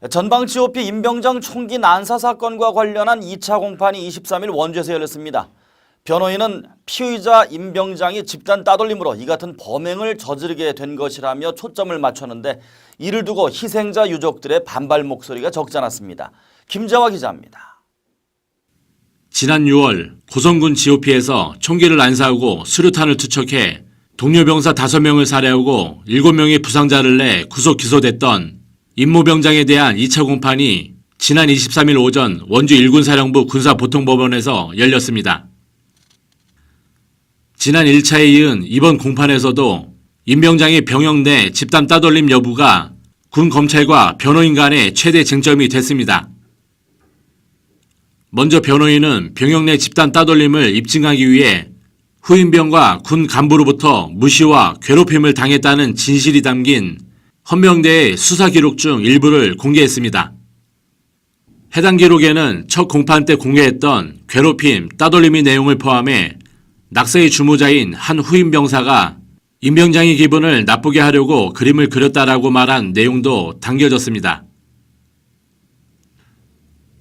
전방 GOP 임병장 총기 난사 사건과 관련한 2차 공판이 23일 원주에서 열렸습니다. 변호인은 피의자 임병장이 집단 따돌림으로 이 같은 범행을 저지르게 된 것이라며 초점을 맞췄는데 이를 두고 희생자 유족들의 반발 목소리가 적지 않았습니다. 김재화 기자입니다. 지난 6월 고성군 GOP에서 총기를 난사하고 수류탄을 투척해 동료 병사 5명을 살해하고 7명의 부상자를 내 구속 기소됐던 임모병장에 대한 2차 공판이 지난 23일 오전 원주 1군 사령부 군사보통법원에서 열렸습니다. 지난 1차에 이은 이번 공판에서도 임병장의 병영 내 집단 따돌림 여부가 군 검찰과 변호인 간의 최대 쟁점이 됐습니다. 먼저 변호인은 병영 내 집단 따돌림을 입증하기 위해 후임병과 군 간부로부터 무시와 괴롭힘을 당했다는 진실이 담긴 헌병대의 수사 기록 중 일부를 공개했습니다. 해당 기록에는 첫 공판 때 공개했던 괴롭힘, 따돌림의 내용을 포함해 낙서의 주모자인 한 후임병사가 임병장의 기분을 나쁘게 하려고 그림을 그렸다라고 말한 내용도 담겨졌습니다.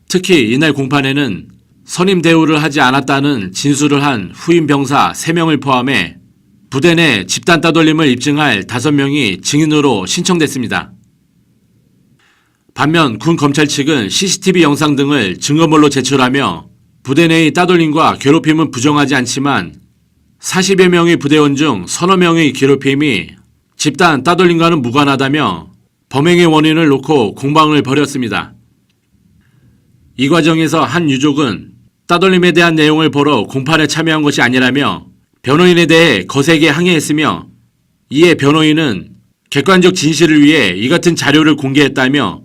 특히 이날 공판에는 선임 대우를 하지 않았다는 진술을 한 후임병사 3명을 포함해 부대 내 집단 따돌림을 입증할 5명이 증인으로 신청됐습니다. 반면 군 검찰 측은 CCTV 영상 등을 증거물로 제출하며 부대 내의 따돌림과 괴롭힘은 부정하지 않지만 40여 명의 부대원 중 서너 명의 괴롭힘이 집단 따돌림과는 무관하다며 범행의 원인을 놓고 공방을 벌였습니다. 이 과정에서 한 유족은 따돌림에 대한 내용을 보러 공판에 참여한 것이 아니라며 변호인에 대해 거세게 항의했으며 이에 변호인은 객관적 진실을 위해 이 같은 자료를 공개했다며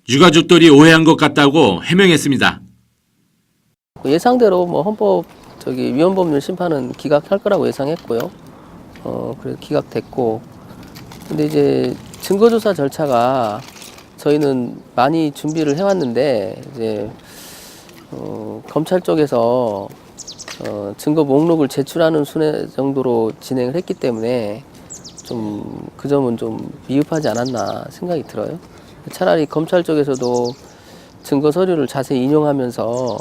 유가족들이 오해한 것 같다고 해명했습니다. 예상대로 헌법 위헌법률 심판은 기각할 거라고 예상했고요. 그래서 기각됐고, 근데 이제 증거조사 절차가 저희는 많이 준비를 해왔는데 이제 검찰 쪽에서 증거 목록을 제출하는 순회 정도로 진행을 했기 때문에 좀 그 점은 좀 미흡하지 않았나 생각이 들어요. 차라리 검찰 쪽에서도 증거 서류를 자세히 인용하면서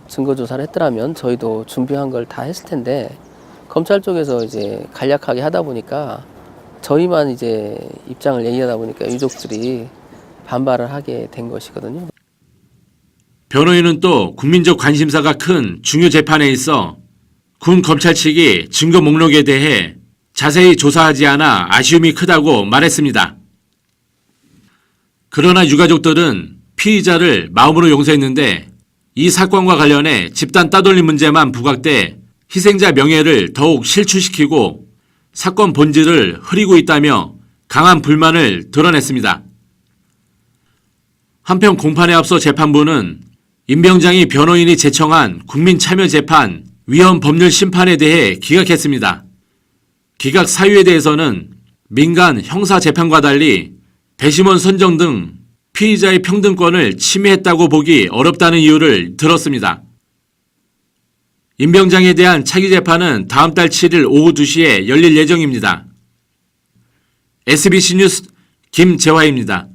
증거 조사를 했더라면 저희도 준비한 걸 다 했을 텐데 검찰 쪽에서 이제 간략하게 하다 보니까 저희만 이제 입장을 얘기하다 보니까 유족들이 반발을 하게 된 것이거든요. 변호인은 또 국민적 관심사가 큰 중요 재판에 있어 군 검찰 측이 증거 목록에 대해 자세히 조사하지 않아 아쉬움이 크다고 말했습니다. 그러나 유가족들은 피의자를 마음으로 용서했는데 이 사건과 관련해 집단 따돌림 문제만 부각돼 희생자 명예를 더욱 실추시키고 사건 본질을 흐리고 있다며 강한 불만을 드러냈습니다. 한편 공판에 앞서 재판부는 임병장이 변호인이 제청한 국민참여재판 위헌법률 심판에 대해 기각했습니다. 기각 사유에 대해서는 민간 형사재판과 달리 배심원 선정 등 피의자의 평등권을 침해했다고 보기 어렵다는 이유를 들었습니다. 임병장에 대한 차기 재판은 다음 달 7일 오후 2시에 열릴 예정입니다. SBC 뉴스 김재화입니다.